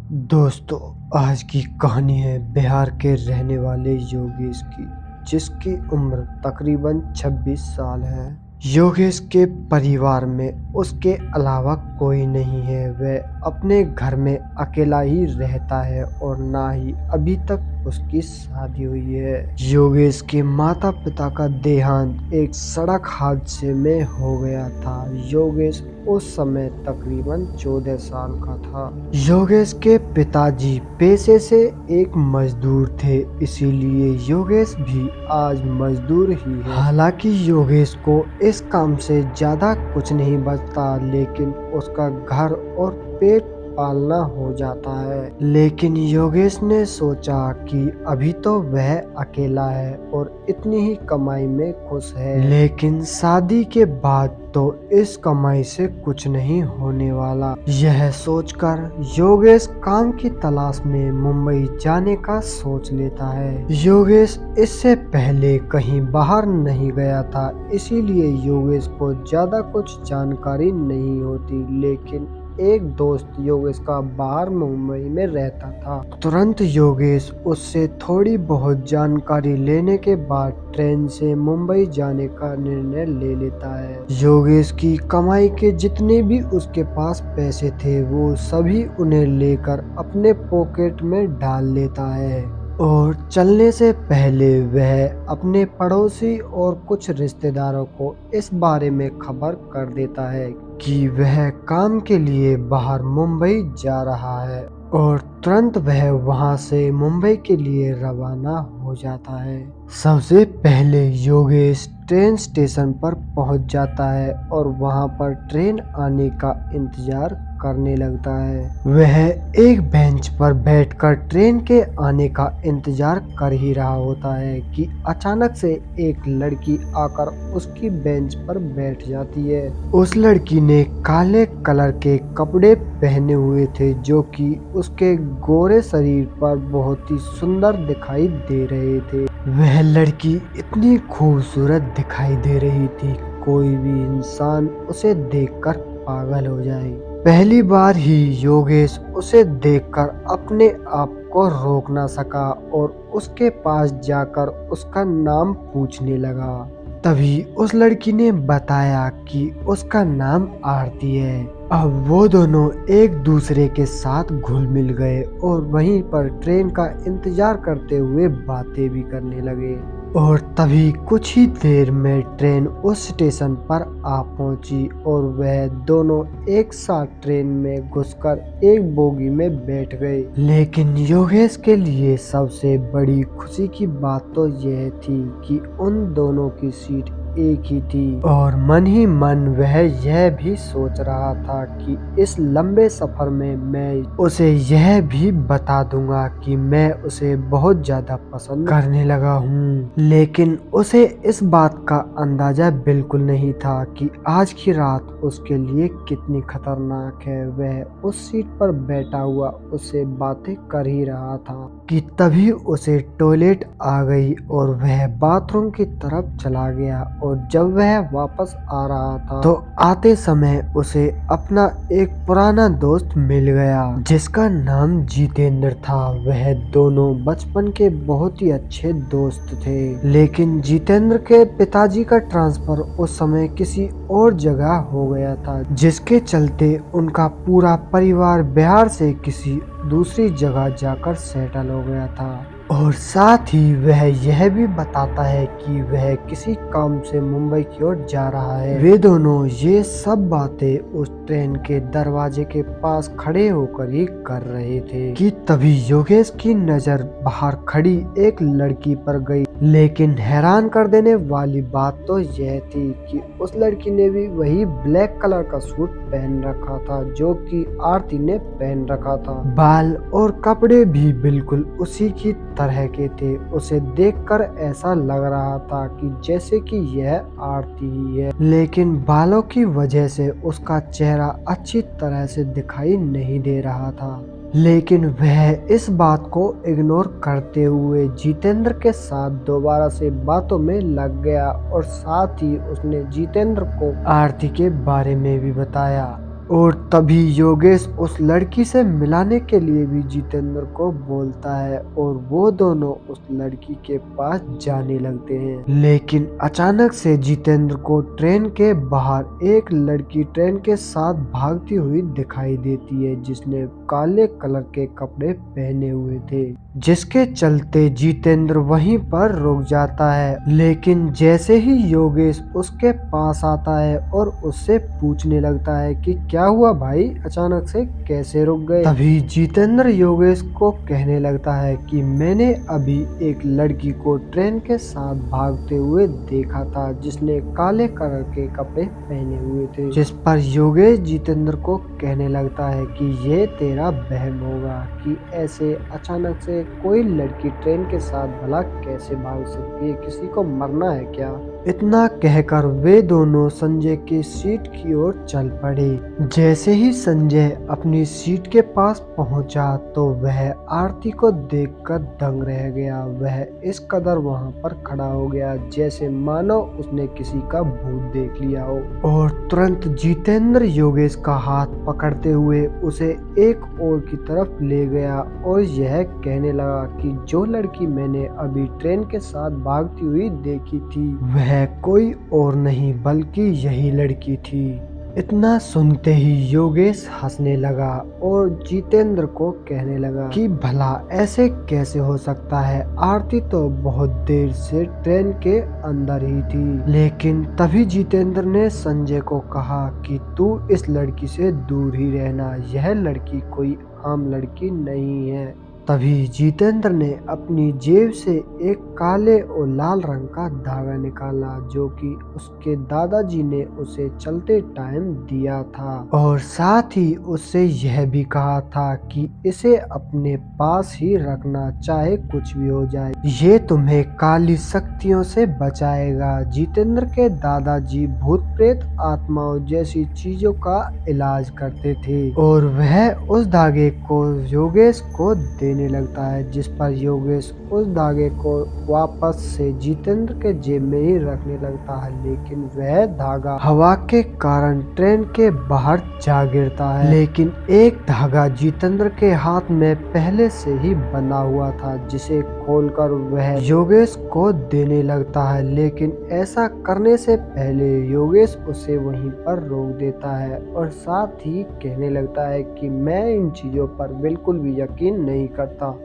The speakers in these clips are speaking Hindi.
दोस्तों, आज की कहानी है बिहार के रहने वाले योगेश की, जिसकी उम्र तकरीबन 26 साल है। योगेश के परिवार में उसके अलावा कोई नहीं है। वह अपने घर में अकेला ही रहता है और ना ही अभी तक उसकी शादी हुई है। योगेश के माता पिता का देहांत एक सड़क हादसे में हो गया था। योगेश उस समय तकरीबन 14 साल का था। योगेश के पिताजी पेशे से एक मजदूर थे, इसीलिए योगेश भी आज मजदूर ही है। हालांकि योगेश को इस काम से ज्यादा कुछ नहीं बचता, लेकिन उसका घर और पेट पालना हो जाता है। लेकिन योगेश ने सोचा कि अभी तो वह अकेला है और इतनी ही कमाई में खुश है, लेकिन शादी के बाद तो इस कमाई से कुछ नहीं होने वाला। यह सोचकर योगेश काम की तलाश में मुंबई जाने का सोच लेता है। योगेश इससे पहले कहीं बाहर नहीं गया था, इसीलिए योगेश को ज्यादा कुछ जानकारी नहीं होती, लेकिन एक दोस्त योगेश का बाहर मुंबई में रहता था। तुरंत योगेश उससे थोड़ी बहुत जानकारी लेने के बाद ट्रेन से मुंबई जाने का निर्णय ले लेता है। योगेश की कमाई के जितने भी उसके पास पैसे थे, वो सभी उन्हें लेकर अपने पॉकेट में डाल लेता है और चलने से पहले वह अपने पड़ोसी और कुछ रिश्तेदारों को इस बारे में खबर कर देता है कि वह काम के लिए बाहर मुंबई जा रहा है, और तुरंत वह वहां से मुंबई के लिए रवाना हो जाता है। सबसे पहले योगेश ट्रेन स्टेशन पर पहुंच जाता है और वहां पर ट्रेन आने का इंतजार करने लगता है। वह एक बेंच पर बैठकर ट्रेन के आने का इंतजार कर ही रहा होता है कि अचानक से एक लड़की आकर उसकी बेंच पर बैठ जाती है। उस लड़की ने काले कलर के कपड़े पहने हुए थे, जो कि उसके गोरे शरीर पर बहुत ही सुंदर दिखाई दे रहे थे। वह लड़की इतनी खूबसूरत दिखाई दे रही थी, कोई भी इंसान उसे देखकर पागल हो जाए। पहली बार ही योगेश उसे देखकर अपने आप को रोक ना सका और उसके पास जाकर उसका नाम पूछने लगा। तभी उस लड़की ने बताया कि उसका नाम आरती है। अब वो दोनों एक दूसरे के साथ घुल मिल गए और वहीं पर ट्रेन का इंतजार करते हुए बातें भी करने लगे। और तभी कुछ ही देर में ट्रेन उस स्टेशन पर आ पहुंची और वह दोनों एक साथ ट्रेन में घुसकर एक बोगी में बैठ गए। लेकिन योगेश के लिए सबसे बड़ी खुशी की बात तो यह थी कि उन दोनों की सीट एक ही थी, और मन ही मन वह यह भी सोच रहा था कि इस लंबे सफर में मैं उसे यह भी बता दूंगा कि मैं उसे बहुत ज्यादा पसंद करने लगा हूँ। लेकिन उसे इस बात का अंदाजा बिल्कुल नहीं था कि आज की रात उसके लिए कितनी खतरनाक है। वह उस सीट पर बैठा हुआ उससे बातें कर ही रहा था कि तभी उसे टॉयलेट आ गई और वह बाथरूम की तरफ चला गया। और जब वह वापस आ रहा था तो आते समय उसे अपना एक पुराना दोस्त मिल गया, जिसका नाम जितेंद्र था। वह दोनों बचपन के बहुत ही अच्छे दोस्त थे, लेकिन जितेंद्र के पिताजी का ट्रांसफर उस समय किसी और जगह हो गया था, जिसके चलते उनका पूरा परिवार बिहार से किसी दूसरी जगह जाकर सेटल हो गया था। और साथ ही वह यह भी बताता है कि वह किसी काम से मुंबई की ओर जा रहा है। वे दोनों ये सब बातें उस ट्रेन के दरवाजे के पास खड़े होकर ही कर रहे थे कि तभी योगेश की नजर बाहर खड़ी एक लड़की पर गई। लेकिन हैरान कर देने वाली बात तो यह थी कि उस लड़की ने भी वही ब्लैक कलर का सूट पहन रखा था जो कि आरती ने पहन रखा था। बाल और कपड़े भी बिल्कुल उसी की तरह के थे। उसे देखकर ऐसा लग रहा था कि जैसे कि यह आरती ही है, लेकिन बालों की वजह से उसका चेहरा अच्छी तरह से दिखाई नहीं दे रहा था। लेकिन वह इस बात को इग्नोर करते हुए जितेंद्र के साथ दोबारा से बातों में लग गया और साथ ही उसने जितेंद्र को आरती के बारे में भी बताया। और तभी योगेश उस लड़की से मिलाने के लिए भी जितेंद्र को बोलता है और वो दोनों उस लड़की के पास जाने लगते हैं। लेकिन अचानक से जितेंद्र को ट्रेन के बाहर एक लड़की ट्रेन के साथ भागती हुई दिखाई देती है, जिसने काले कलर के कपड़े पहने हुए थे, जिसके चलते जितेंद्र वहीं पर रुक जाता है। लेकिन जैसे ही योगेश उसके पास आता है और उससे पूछने लगता है कि क्या हुआ भाई, अचानक से कैसे रुक गए, तभी जितेंद्र योगेश को कहने लगता है कि मैंने अभी एक लड़की को ट्रेन के साथ भागते हुए देखा था, जिसने काले कलर के कपड़े पहने हुए थे। जिस पर योगेश जितेंद्र को कहने लगता है कि ये तेरा वहम होगा कि ऐसे अचानक से कोई लड़की ट्रेन के साथ भला कैसे भाग सकती है, किसी को मरना है क्या। इतना कहकर वे दोनों संजय की सीट की ओर चल पड़े। जैसे ही संजय अपनी सीट के पास पहुंचा तो वह आरती को देखकर दंग रह गया। वह इस कदर वहां पर खड़ा हो गया जैसे मानो उसने किसी का भूत देख लिया हो। और तुरंत जितेंद्र योगेश का हाथ पकड़ते हुए उसे एक ओर की तरफ ले गया और यह कहने लगा कि जो लड़की मैंने अभी ट्रेन के साथ भागती हुई देखी थी वह कोई और नहीं बल्कि यही लड़की थी। इतना सुनते ही योगेश हंसने लगा और जितेंद्र को कहने लगा कि भला ऐसे कैसे हो सकता है, आरती तो बहुत देर से ट्रेन के अंदर ही थी। लेकिन तभी जितेंद्र ने संजय को कहा कि तू इस लड़की से दूर ही रहना, यह लड़की कोई आम लड़की नहीं है। तभी जितेंद्र ने अपनी जेब से एक काले और लाल रंग का धागा निकाला जो कि उसके दादाजी ने उसे चलते टाइम दिया था, और साथ ही उससे यह भी कहा था कि इसे अपने पास ही रखना, चाहे कुछ भी हो जाए, ये तुम्हें काली शक्तियों से बचाएगा। जितेंद्र के दादाजी भूत प्रेत आत्माओं जैसी चीजों का इलाज करते थे और वह उस धागे को योगेश को देने लगता है, जिस पर योगेश उस धागे को वापस से जितेंद्र के जेब में ही रखने लगता है। लेकिन वह धागा हवा के कारण ट्रेन के बाहर जा गिरता है। लेकिन एक धागा जितेंद्र के हाथ में पहले से ही बना हुआ था, जिसे खोलकर वह योगेश को देने लगता है। लेकिन ऐसा करने से पहले योगेश उसे वहीं पर रोक देता है और साथ ही कहने लगता है कि मैं इन चीजों पर बिल्कुल भी यकीन नहीं करता,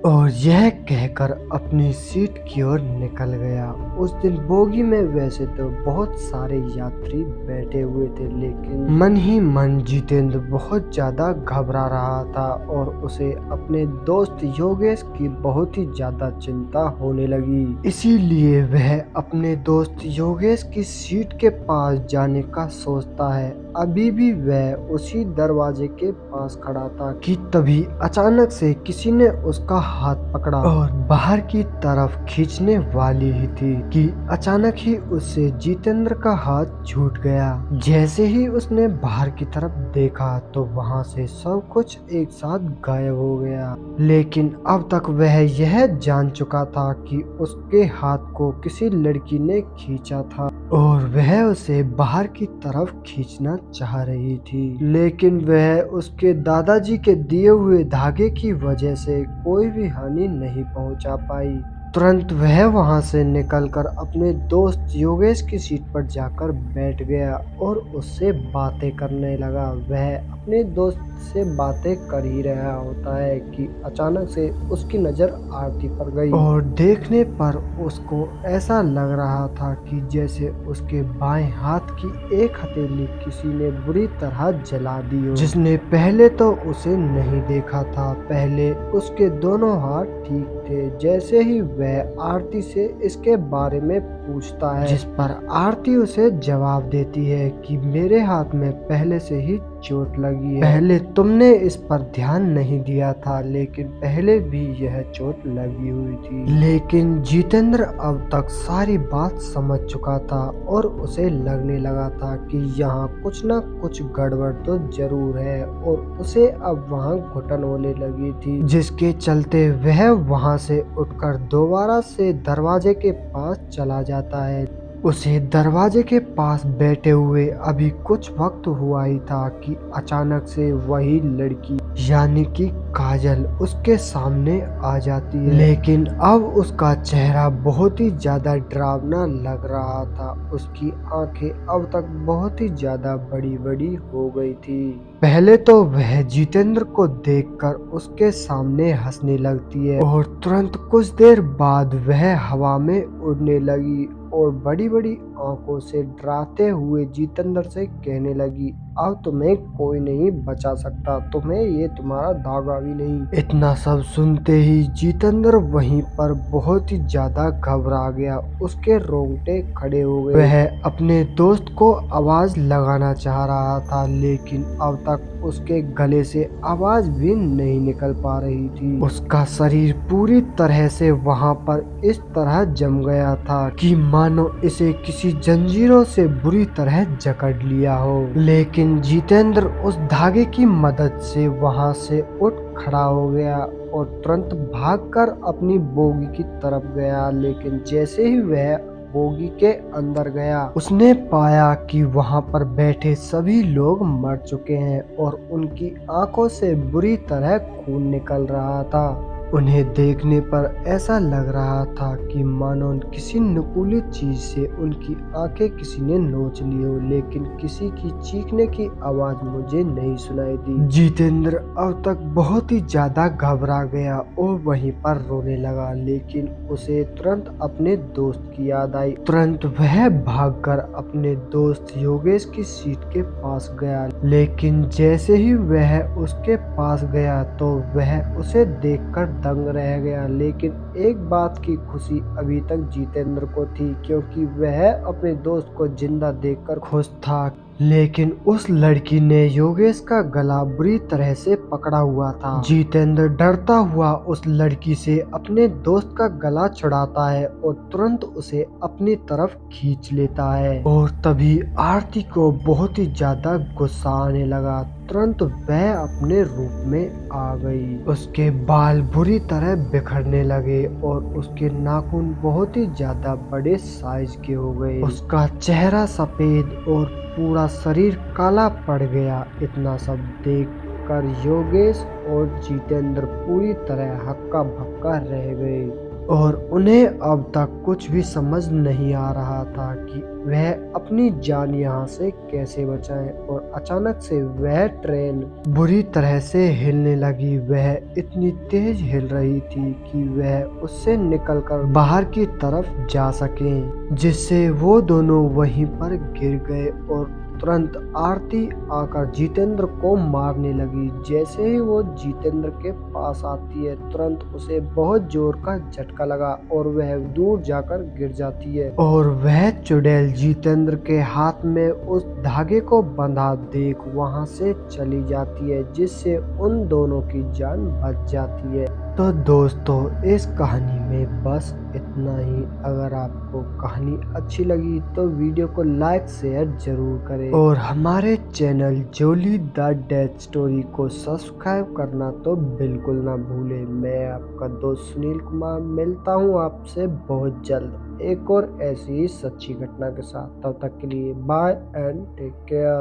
और यह कहकर अपनी सीट की ओर निकल गया। उस दिन बोगी में वैसे तो बहुत सारे यात्री बैठे हुए थे, लेकिन मन ही मन जितेंद्र बहुत ज्यादा घबरा रहा था और उसे अपने दोस्त योगेश की बहुत ही ज्यादा चिंता होने लगी। इसीलिए वह अपने दोस्त योगेश की सीट के पास जाने का सोचता है। अभी भी वह उसी दरवाजे के पास खड़ा था कि तभी अचानक से किसी ने उसका हाथ पकड़ा और बाहर की तरफ खींचने वाली ही थी कि अचानक ही उससे जितेंद्र का हाथ छूट गया। जैसे ही उसने बाहर की तरफ देखा तो वहां से सब कुछ एक साथ गायब हो गया। लेकिन अब तक वह यह जान चुका था कि उसके हाथ को किसी लड़की ने खींचा था और वह उसे बाहर की तरफ खींचना चाह रही थी। लेकिन वह उसके दादाजी के दिए हुए धागे की वजह से कोई भी हानि नहीं पहुंचा पाई। तुरंत वह वहां से निकलकर अपने दोस्त योगेश की सीट पर जाकर बैठ गया और उससे बातें करने लगा। वह अपने दोस्त से बातें कर ही रहा होता है कि अचानक से उसकी नजर आरती पर गई और देखने पर उसको ऐसा लग रहा था कि जैसे उसके बाएं हाथ की एक हथेली किसी ने बुरी तरह जला दी हो, जिसने पहले तो उसे नहीं देखा था। पहले उसके दोनों हाथ ठीक थे। जैसे ही वह आरती से इसके बारे में पूछता है, जिस पर आरती उसे जवाब देती है कि मेरे हाथ में पहले से ही चोट लगी है, पहले तुमने इस पर ध्यान नहीं दिया था, लेकिन पहले भी यह चोट लगी हुई थी। लेकिन जितेंद्र अब तक सारी बात समझ चुका था और उसे लगने लगा था कि यहाँ कुछ न कुछ गड़बड़ तो जरूर है, और उसे अब वहाँ घुटन होने लगी थी, जिसके चलते वह वहाँ से उठकर दोबारा से दरवाजे के पास चला जाता है। उसे दरवाजे के पास बैठे हुए अभी कुछ वक्त हुआ ही था कि अचानक से वही लड़की यानी कि काजल उसके सामने आ जाती है। लेकिन अब उसका चेहरा बहुत ही ज्यादा डरावना लग रहा था। उसकी आंखें अब तक बहुत ही ज्यादा बड़ी बड़ी हो गई थी। पहले तो वह जितेंद्र को देखकर उसके सामने हंसने लगती है और तुरंत कुछ देर बाद वह हवा में उड़ने लगी और बड़ी बड़ी आंखों से डराते हुए जितेंद्र से कहने लगी, अब तुम्हें कोई नहीं बचा सकता, तुम्हें ये तुम्हारा धागा भी नहीं। इतना सब सुनते ही जितेंद्र वहीं पर बहुत ही ज्यादा घबरा गया। उसके रोंगटे खड़े हो गए। वह अपने दोस्त को आवाज लगाना चाह रहा था लेकिन अब तक उसके गले से आवाज भी नहीं निकल पा रही थी। उसका शरीर पूरी तरह से वहां पर इस तरह जम गया था कि मानो इसे किसी जंजीरों से बुरी तरह जकड़ लिया हो। लेकिन जितेंद्र उस धागे की मदद से वहां से उठ खड़ा हो गया और तुरंत भागकर अपनी बोगी की तरफ गया। लेकिन जैसे ही वह बोगी के अंदर गया उसने पाया कि वहां पर बैठे सभी लोग मर चुके हैं और उनकी आंखों से बुरी तरह खून निकल रहा था। उन्हें देखने पर ऐसा लग रहा था कि मानो किसी नुकीली चीज से उनकी आंखें किसी ने नोच ली हो, लेकिन किसी की चीखने की आवाज मुझे नहीं सुनाई दी। जितेंद्र अब तक बहुत ही ज्यादा घबरा गया और वहीं पर रोने लगा। लेकिन उसे तुरंत अपने दोस्त की याद आई। तुरंत वह भागकर अपने दोस्त योगेश की सीट के पास गया। लेकिन जैसे ही वह उसके पास गया तो वह उसे देखकर दंग रह गया। लेकिन एक बात की खुशी अभी तक जितेंद्र को थी क्योंकि वह अपने दोस्त को जिंदा देखकर खुश था। लेकिन उस लड़की ने योगेश का गला बुरी तरह से पकड़ा हुआ था। जितेंद्र डरता हुआ उस लड़की से अपने दोस्त का गला छुड़ाता है और तुरंत उसे अपनी तरफ खींच लेता है। और तभी आरती को बहुत ही ज्यादा गुस्सा आने लगा। तुरंत वह अपने रूप में आ गई। उसके बाल बुरी तरह बिखरने लगे और उसके नाखून बहुत ही ज्यादा बड़े साइज के हो गए। उसका चेहरा सफेद और पूरा शरीर काला पड़ गया। इतना सब देखकर योगेश और जितेंद्र पूरी तरह हक्का बक्का रह गए और उन्हें अब तक कुछ भी समझ नहीं आ रहा था कि वह अपनी जान यहाँ से कैसे बचाएं। और अचानक से वह ट्रेन बुरी तरह से हिलने लगी। वह इतनी तेज हिल रही थी कि वह उससे निकलकर बाहर की तरफ जा सके, जिससे वो दोनों वहीं पर गिर गए। और तुरंत आरती आकर जितेंद्र को मारने लगी। जैसे ही वो जितेंद्र के पास आती है तुरंत उसे बहुत जोर का झटका लगा और वह दूर जाकर गिर जाती है। और वह चुड़ैल जितेंद्र के हाथ में उस धागे को बंधा देख वहां से चली जाती है, जिससे उन दोनों की जान बच जाती है। तो दोस्तों इस कहानी में बस इतना ही। अगर आपको कहानी अच्छी लगी तो वीडियो को लाइक शेयर जरूर करें और हमारे channel Jolly the Death Story को सब्सक्राइब करना तो बिल्कुल ना भूलें। मैं आपका दोस्त सुनील कुमार मिलता हूँ आपसे बहुत जल्द एक और ऐसी ही सच्ची घटना के साथ। तब तक के लिए बाय एंड टेक केयर।